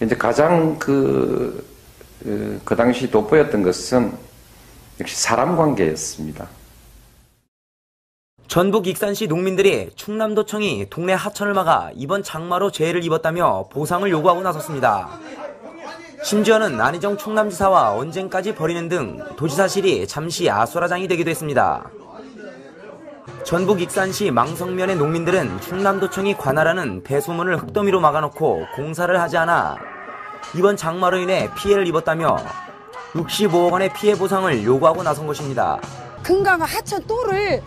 이제 가장 그 당시 돋보였던 것은 역시 사람 관계였습니다. 전북 익산시 농민들이 충남도청이 동네 하천을 막아 이번 장마로 재해를 입었다며 보상을 요구하고 나섰습니다. 심지어는 안희정 충남지사와 언쟁까지 벌이는 등 도지사실이 잠시 아수라장이 되기도 했습니다. 전북 익산시 망성면의 농민들은 충남도청이 관할하는 배수문을 흙더미로 막아놓고 공사를 하지 않아 이번 장마로 인해 피해를 입었다며 65억 원의 피해 보상을 요구하고 나선 것입니다. 금강과 하천 또를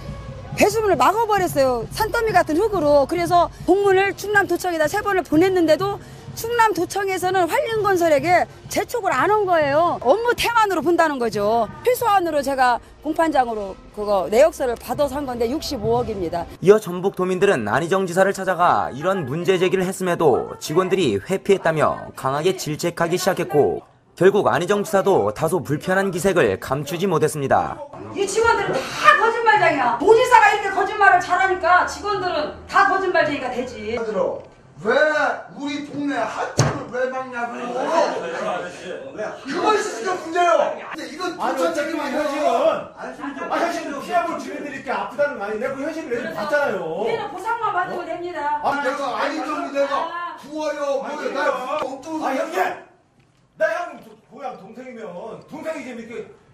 배수문을 막아버렸어요. 산더미 같은 흙으로. 그래서 공문을 충남도청에다 3번을 보냈는데도 충남도청에서는 환림건설에게 재촉을 안 한 거예요. 업무 태만으로 본다는 거죠. 필소안으로 제가 공판장으로 그거 내역서를 받아서 한 건데 65억입니다. 이어 전북 도민들은 안희정 지사를 찾아가 이런 문제 제기를 했음에도 직원들이 회피했다며 강하게 질책하기 시작했고 결국 안희정 지사도 다소 불편한 기색을 감추지 못했습니다. 이 직원들은 다 거짓말쟁이야. 도지사가 이렇게 거짓말을 잘하니까 직원들은 다 거짓말쟁이가 되지. 왜 우리 동네 하천을 왜 막냐고. 그거 있으니까 문제요. 근데 이건 도천적이면 현실은 피해볼 주민들이 아프다는 거 아니에요? 내가 그 현실을 내가 봤잖아요. 우리는 보상만 받으면 됩니다. 내가 아니죠. 내가 부어요. 뭐요. 나 엉뚱한 형님! 나 형 고향 동생이면 동생이 지금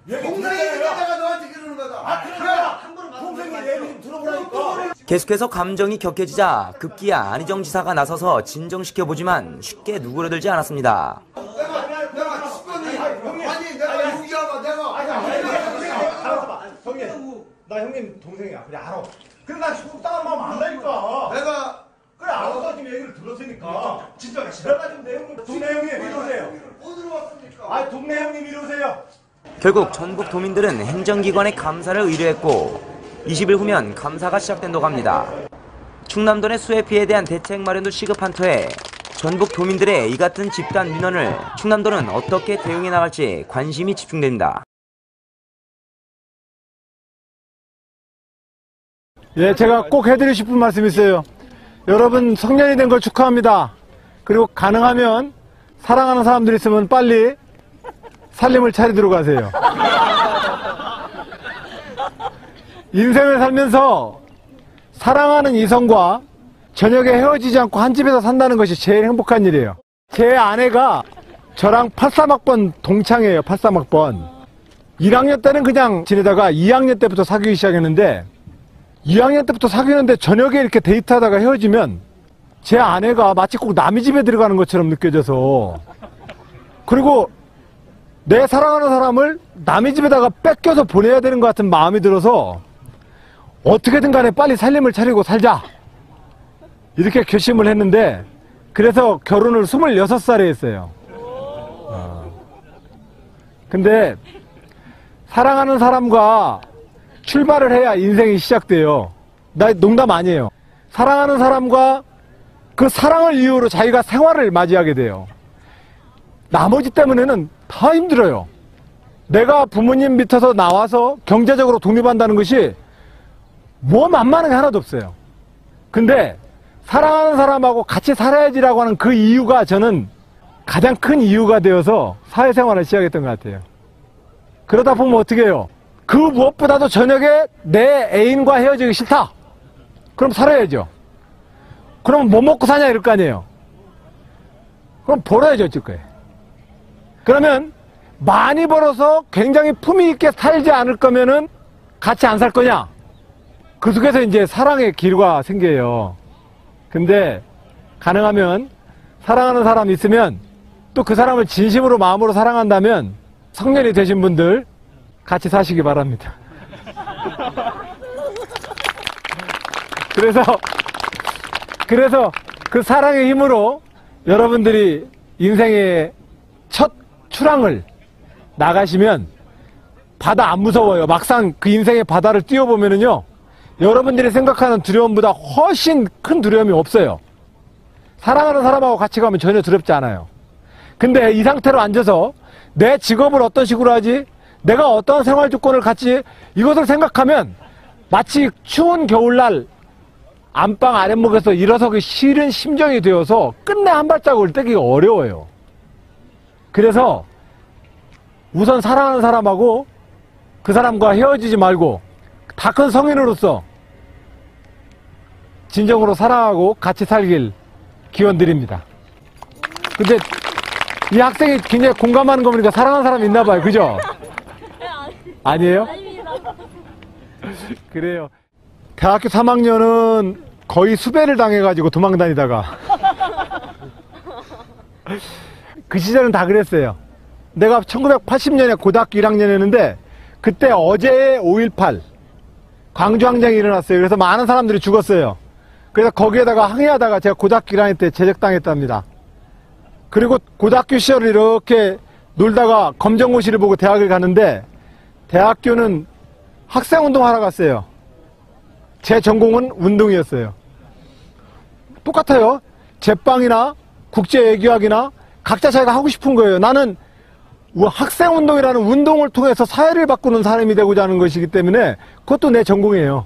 이렇게 동생이 내가 너한테 그러는 거다. 그래! 동생이 얘기 좀 들어보라니까. 계속해서 감정이 격해지자 급기야 안희정 지사가 나서서 진정시켜보지만 쉽게 누그러들지 않았습니다. 내가 직권이 아니 내가 용기하고 내가 형님 나 형님 동생이야. 그래 알아. 그래 나 속상한 마음 안다니까. 내가 그래 알아서 지금 얘기를 들었으니까 진짜 내가 좀 내 형님 동네 형님 이리 오세요. 어디로 왔습니까? 아 동네 형님 이리 오세요. 결국 전북 도민들은 행정기관에 감사를 의뢰했고 20일 후면 감사가 시작된다고 합니다. 충남도 내 수해 피해에 대한 대책 마련도 시급한 터에 전북 도민들의 이 같은 집단 민원을 충남도는 어떻게 대응해 나갈지 관심이 집중됩니다. 예, 제가 꼭 해드리고 싶은 말씀이 있어요. 여러분 성년이 된 걸 축하합니다. 그리고 가능하면 사랑하는 사람들 있으면 빨리 살림을 차리도록 하세요. 인생을 살면서 사랑하는 이성과 저녁에 헤어지지 않고 한 집에서 산다는 것이 제일 행복한 일이에요. 제 아내가 저랑 83학번 동창이에요. 83학번. 1학년 때는 그냥 지내다가 2학년 때부터 사귀기 시작했는데 2학년 때부터 사귀는데 저녁에 이렇게 데이트하다가 헤어지면 제 아내가 마치 꼭 남의 집에 들어가는 것처럼 느껴져서 그리고 내 사랑하는 사람을 남의 집에다가 뺏겨서 보내야 되는 것 같은 마음이 들어서 어떻게든 간에 빨리 살림을 차리고 살자 이렇게 결심을 했는데 그래서 결혼을 26살에 했어요. 근데 사랑하는 사람과 출발을 해야 인생이 시작돼요. 나 농담 아니에요. 사랑하는 사람과 그 사랑을 이유로 자기가 생활을 맞이하게 돼요. 나머지 때문에는 다 힘들어요. 내가 부모님 밑에서 나와서 경제적으로 독립한다는 것이 뭐 만만한 게 하나도 없어요. 근데 사랑하는 사람하고 같이 살아야지라고 하는 그 이유가 저는 가장 큰 이유가 되어서 사회생활을 시작했던 것 같아요. 그러다 보면 어떻게 해요? 그 무엇보다도 저녁에 내 애인과 헤어지기 싫다. 그럼 살아야죠. 그럼 뭐 먹고 사냐 이럴 거 아니에요. 그럼 벌어야죠 어쩔 거예요. 그러면 많이 벌어서 굉장히 품위 있게 살지 않을 거면은 같이 안 살 거냐? 그 속에서 이제 사랑의 길과 생겨요. 근데 가능하면 사랑하는 사람 있으면 또 그 사람을 진심으로 마음으로 사랑한다면 성년이 되신 분들 같이 사시기 바랍니다. 그래서 그 사랑의 힘으로 여러분들이 인생의 첫 출항을 나가시면 바다 안 무서워요. 막상 그 인생의 바다를 뛰어보면은요, 여러분들이 생각하는 두려움보다 훨씬 큰 두려움이 없어요. 사랑하는 사람하고 같이 가면 전혀 두렵지 않아요. 근데 이 상태로 앉아서 내 직업을 어떤 식으로 하지? 내가 어떤 생활 조건을 갖지? 이것을 생각하면 마치 추운 겨울날 안방 아랫목에서 일어서기 싫은 심정이 되어서 끝내 한 발자국을 떼기가 어려워요. 그래서 우선 사랑하는 사람하고 그 사람과 헤어지지 말고 다 큰 성인으로서 진정으로 사랑하고 같이 살길 기원드립니다. 근데 이 학생이 굉장히 공감하는 거 보니까 사랑하는 사람이 있나 봐요. 그죠? 아니에요? 그래요. 대학교 3학년은 거의 수배를 당해가지고 도망다니다가 그 시절은 다 그랬어요. 내가 1980년에 고등학교 1학년이었는데 그때 어제 5.18 광주항쟁이 일어났어요. 그래서 많은 사람들이 죽었어요. 그래서 거기에다가 항의하다가 제가 고등학교 1학년 때 제적당했답니다. 그리고 고등학교 시절을 이렇게 놀다가 검정고시를 보고 대학을 갔는데 대학교는 학생운동하러 갔어요. 제 전공은 운동이었어요. 똑같아요. 제빵이나 국제외교학이나 각자 자기가 하고 싶은 거예요. 나는 학생운동이라는 운동을 통해서 사회를 바꾸는 사람이 되고자 하는 것이기 때문에 그것도 내 전공이에요.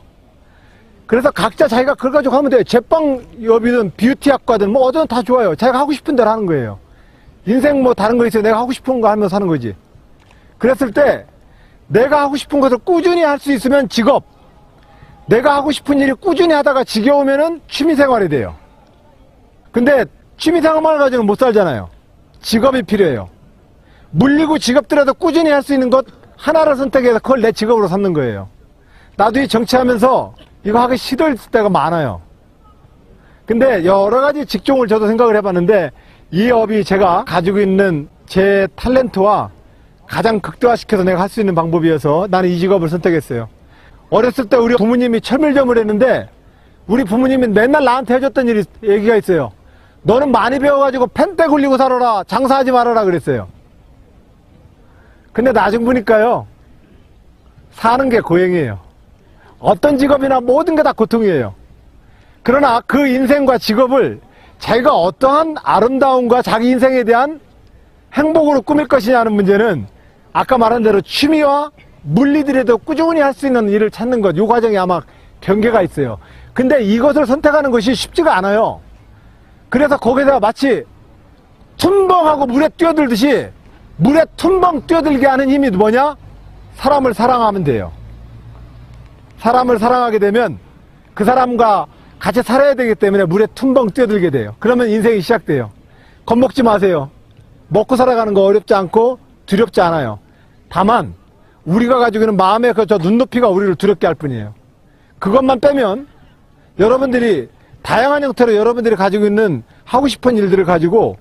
그래서 각자 자기가 그걸 가지고 하면 돼요. 제빵업이든 뷰티학과든 뭐 어디든 다 좋아요. 자기가 하고 싶은 대로 하는 거예요. 인생 뭐 다른 거 있어요. 내가 하고 싶은 거 하면서 사는 거지. 그랬을 때 내가 하고 싶은 것을 꾸준히 할 수 있으면 직업, 내가 하고 싶은 일이 꾸준히 하다가 지겨우면은 취미생활이 돼요. 근데 취미생활만 가지고는 못 살잖아요. 직업이 필요해요. 물리고 직업들에도 꾸준히 할 수 있는 것 하나를 선택해서 그걸 내 직업으로 삼는 거예요. 나도 이 정치하면서 이거 하기 싫을 때가 많아요. 근데 여러 가지 직종을 저도 생각을 해봤는데 이 업이 제가 가지고 있는 제 탤런트와 가장 극대화시켜서 내가 할 수 있는 방법이어서 나는 이 직업을 선택했어요. 어렸을 때 우리 부모님이 철물점을 했는데 우리 부모님이 맨날 나한테 해줬던 얘기가 있어요. 너는 많이 배워가지고 펜대 굴리고 살아라, 장사하지 말아라 그랬어요. 근데 나중 보니까요, 사는 게 고행이에요. 어떤 직업이나 모든 게 다 고통이에요. 그러나 그 인생과 직업을 자기가 어떠한 아름다움과 자기 인생에 대한 행복으로 꾸밀 것이냐는 문제는 아까 말한 대로 취미와 물리들에도 꾸준히 할 수 있는 일을 찾는 것, 이 과정에 아마 경계가 있어요. 근데 이것을 선택하는 것이 쉽지가 않아요. 그래서 거기다가 마치 tum벙하고 물에 뛰어들듯이 물에 tum벙 뛰어들게 하는 힘이 뭐냐? 사람을 사랑하면 돼요. 사람을 사랑하게 되면 그 사람과 같이 살아야 되기 때문에 물에 tum벙 뛰어들게 돼요. 그러면 인생이 시작돼요. 겁먹지 마세요. 먹고 살아가는 거 어렵지 않고 두렵지 않아요. 다만 우리가 가지고 있는 마음의 저 눈높이가 우리를 두렵게 할 뿐이에요. 그것만 빼면 여러분들이 다양한 형태로 여러분들이 가지고 있는 하고 싶은 일들을 가지고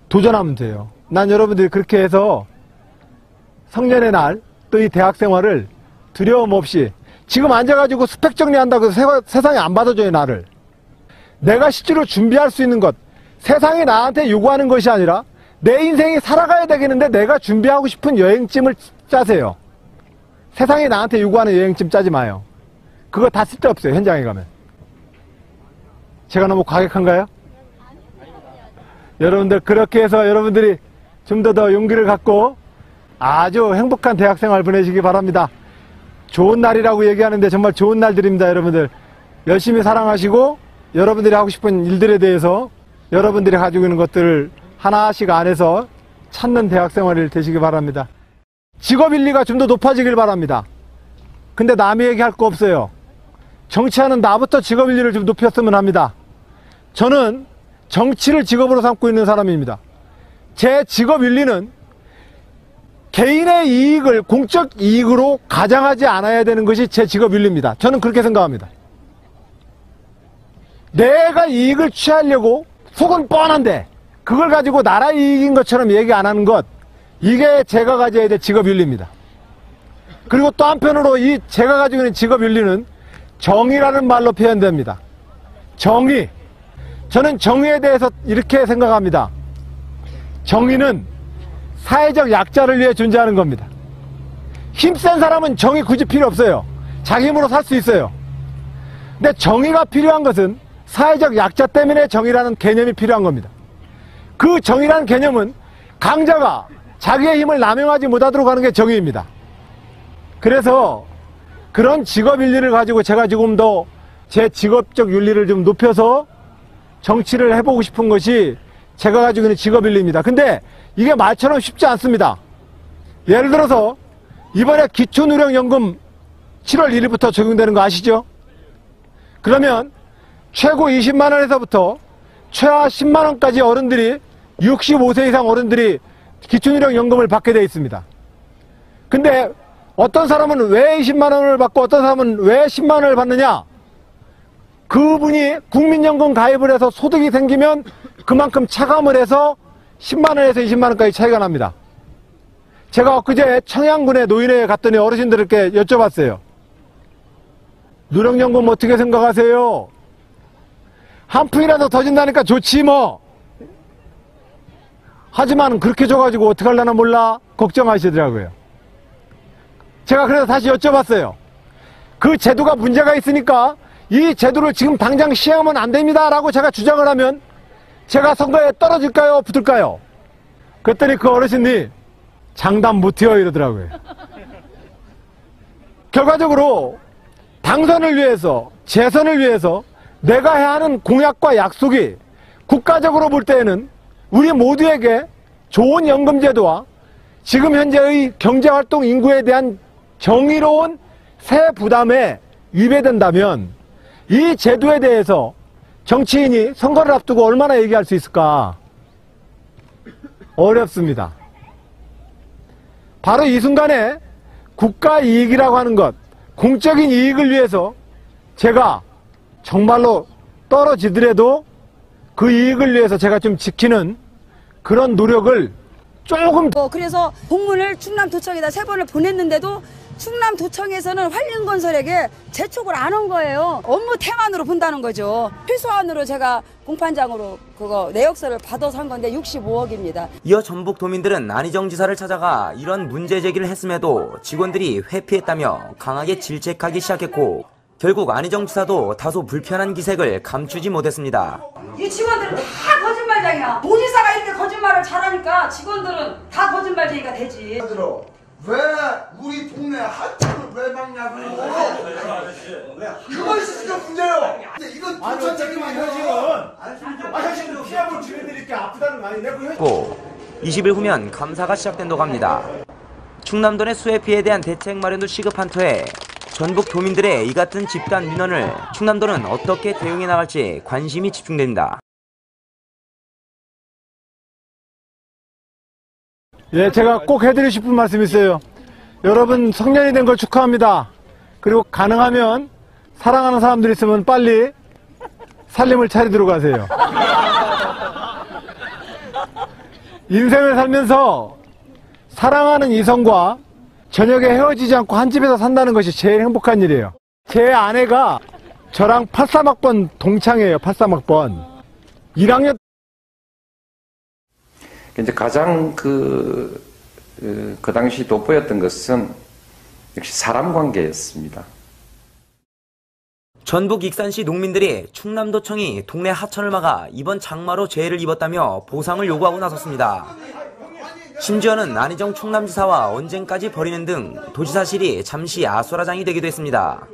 도전하면 돼요. 난 여러분들이 그렇게 해서 성년의 날 또 이 대학 생활을 두려움 없이 지금 앉아가지고 스펙 정리한다고 해서 세상에 안 받아줘요. 나를 내가 실제로 준비할 수 있는 것, 세상이 나한테 요구하는 것이 아니라 내 인생이 살아가야 되겠는데 내가 준비하고 싶은 여행짐을 짜세요. 세상이 나한테 요구하는 여행짐 짜지 마요. 그거 다 쓸데없어요. 현장에 가면. 제가 너무 과격한가요? 여러분들 그렇게 해서 여러분들이 좀 더 용기를 갖고 아주 행복한 대학생활 보내시기 바랍니다. 좋은 날이라고 얘기하는데 정말 좋은 날들입니다. 여러분들 열심히 사랑하시고 여러분들이 하고 싶은 일들에 대해서 여러분들이 가지고 있는 것들을 하나씩 안에서 찾는 대학생활이 되시기 바랍니다. 직업인리가 좀 더 높아지길 바랍니다. 근데 남이 얘기할 거 없어요. 정치하는 나부터 직업인리를 좀 높였으면 합니다. 저는 정치를 직업으로 삼고 있는 사람입니다. 제 직업인리는 개인의 이익을 공적 이익으로 가장하지 않아야 되는 것이 제 직업인리입니다. 저는 그렇게 생각합니다. 내가 이익을 취하려고 속은 뻔한데 그걸 가지고 나라 이익인 것처럼 얘기 안 하는 것, 이게 제가 가져야 될 직업윤리입니다. 그리고 또 한편으로 이 제가 가지고 있는 직업윤리는 정의라는 말로 표현됩니다. 정의. 저는 정의에 대해서 이렇게 생각합니다. 정의는 사회적 약자를 위해 존재하는 겁니다. 힘센 사람은 정의 굳이 필요 없어요. 자기 힘으로 살 수 있어요. 근데 정의가 필요한 것은 사회적 약자 때문에 정의라는 개념이 필요한 겁니다. 그 정의라는 개념은 강자가 자기의 힘을 남용하지 못하도록 하는 게 정의입니다. 그래서 그런 직업윤리를 가지고 제가 조금 더 제 직업적 윤리를 좀 높여서 정치를 해보고 싶은 것이 제가 가지고 있는 직업윤리입니다. 근데 이게 말처럼 쉽지 않습니다. 예를 들어서 이번에 기초노령연금 7월 1일부터 적용되는 거 아시죠? 그러면 최고 20만원에서부터 최하 10만원까지 어른들이 65세 이상 어른들이 기초노령연금을 받게 되어 있습니다. 근데 어떤 사람은 왜 20만원을 받고 어떤 사람은 왜 10만원을 받느냐? 그분이 국민연금 가입을 해서 소득이 생기면 그만큼 차감을 해서 10만원에서 20만원까지 차이가 납니다. 제가 엊그제 청양군의 노인회에 갔더니 어르신들께 여쭤봤어요. 노령연금 어떻게 생각하세요? 한 푼이라도 더 준다니까 좋지 뭐. 하지만 그렇게 줘가지고 어떻게 하려나 몰라 걱정하시더라고요. 제가 그래서 다시 여쭤봤어요. 그 제도가 문제가 있으니까 이 제도를 지금 당장 시행하면 안 됩니다 라고 제가 주장을 하면 제가 선거에 떨어질까요 붙을까요? 그랬더니 그 어르신이 장담 못해요 이러더라고요. 결과적으로 당선을 위해서 재선을 위해서 내가 해야 하는 공약과 약속이 국가적으로 볼 때에는 우리 모두에게 좋은 연금제도와 지금 현재의 경제활동 인구에 대한 정의로운 세 부담에 위배된다면 이 제도에 대해서 정치인이 선거를 앞두고 얼마나 얘기할 수 있을까? 어렵습니다. 바로 이 순간에 국가 이익이라고 하는 것, 공적인 이익을 위해서 제가 정말로 떨어지더라도 그 이익을 위해서 제가 좀 지키는 그런 노력을 조금 그래서 공문을 충남도청에다 3번을 보냈는데도 충남도청에서는 환림건설에게 재촉을 안 한 거예요. 업무 태만으로 본다는 거죠. 최소한으로 제가 공판장으로 그거 내역서를 받아서 한 건데 65억입니다. 이어 전북도민들은 안희정 지사를 찾아가 이런 문제 제기를 했음에도 직원들이 회피했다며 강하게 질책하기 시작했고 결국 안희정 지사도 다소 불편한 기색을 감추지 못했습니다. 이 직원들은 다 거짓말쟁이야. 도지사가 이렇게 거짓말을 잘하니까 직원들은 다 거짓말쟁이가 되지. 왜 우리 동네 하천을 왜 막냐고. 그거 있으니까 문제요. 근데 이건 도천적이만 현실은 피해볼 주민들이 이렇게 아프다는 거 아니에요? 20일 후면 감사가 시작된다고 합니다. 충남도 내 수해 피해에 대한 대책 마련도 시급한 터에 전북 도민들의 이 같은 집단 민원을 충남도는 어떻게 대응해 나갈지 관심이 집중됩니다. 예, 제가 꼭 해드리고 싶은 말씀이 있어요. 여러분 성년이 된 걸 축하합니다. 그리고 가능하면 사랑하는 사람들 있으면 빨리 살림을 차리도록 하세요. 인생을 살면서 사랑하는 이성과 저녁에 헤어지지 않고 한 집에서 산다는 것이 제일 행복한 일이에요. 제 아내가 저랑 83학번 동창이에요. 83학번. 1학년 이제 가장 그 당시 돋보였던 것은 역시 사람 관계였습니다. 전북 익산시 농민들이 충남도청이 동네 하천을 막아 이번 장마로 재해를 입었다며 보상을 요구하고 나섰습니다. 심지어는 안희정 충남지사와 언쟁까지 벌이는 등 도지사실이 잠시 아수라장이 되기도 했습니다.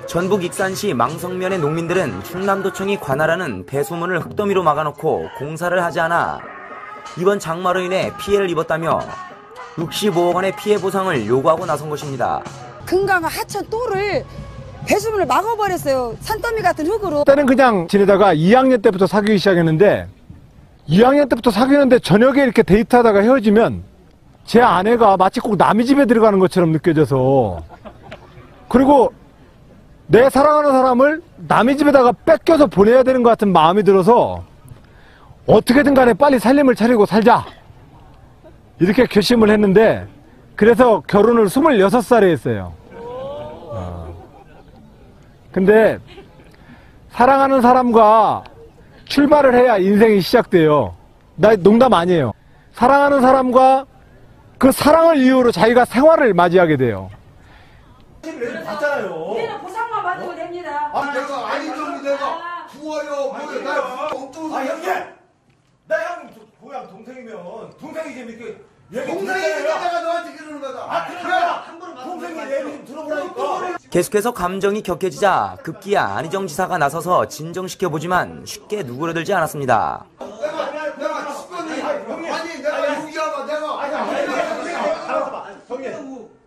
전북 익산시 망성면의 농민들은 충남도청이 관할하는 배수문을 흙더미로 막아놓고 공사를 하지 않아 이번 장마로 인해 피해를 입었다며 65억 원의 피해 보상을 요구하고 나선 것입니다. 금강과 하천 또를 배수문을 막아버렸어요. 산더미 같은 흙으로. 때는 그냥 지내다가 2학년 때부터 사귀기 시작했는데 2학년 때부터 사귀는데 저녁에 이렇게 데이트하다가 헤어지면 제 아내가 마치 꼭 남의 집에 들어가는 것처럼 느껴져서 그리고 내 사랑하는 사람을 남의 집에다가 뺏겨서 보내야 되는 것 같은 마음이 들어서 어떻게든 간에 빨리 살림을 차리고 살자 이렇게 결심을 했는데 그래서 결혼을 26살에 했어요. 근데 사랑하는 사람과 출발을 해야 인생이 시작돼요. 나 농담 아니에요. 사랑하는 사람과 그 사랑을 이유로 자기가 생활을 맞이하게 돼요. 봤잖아요. 우리는 보상만 받으면 됩니다. 내가 아니정이 내가 죽어요. 뭐야 나 엉뚱. 형님, 나 형 고향 동생이면 동생이 지금 이렇게 얘기 동생이 듣잖아요. 내가 너한테 그러는 거다. 그래. 동생이 얘기 좀 들어보라니까. 계속해서 감정이 격해지자 급기야 안희정 지사가 나서서 진정시켜보지만 쉽게 누그러들지 않았습니다.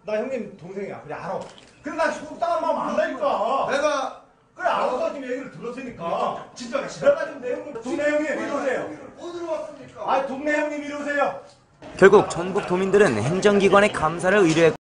나 형님 동생이야. 그래 알아. 그래 나 속상한 마음 안다니까. 내가 그래 알아서 지금 얘기를 들었으니까. 진짜 내가 지금 내 형님 동네 형님 이리 오세요. 어디로 왔습니까? 아 동네 형님 이리 오세요. 결국 전북 도민들은 행정기관에 감사를 의뢰했고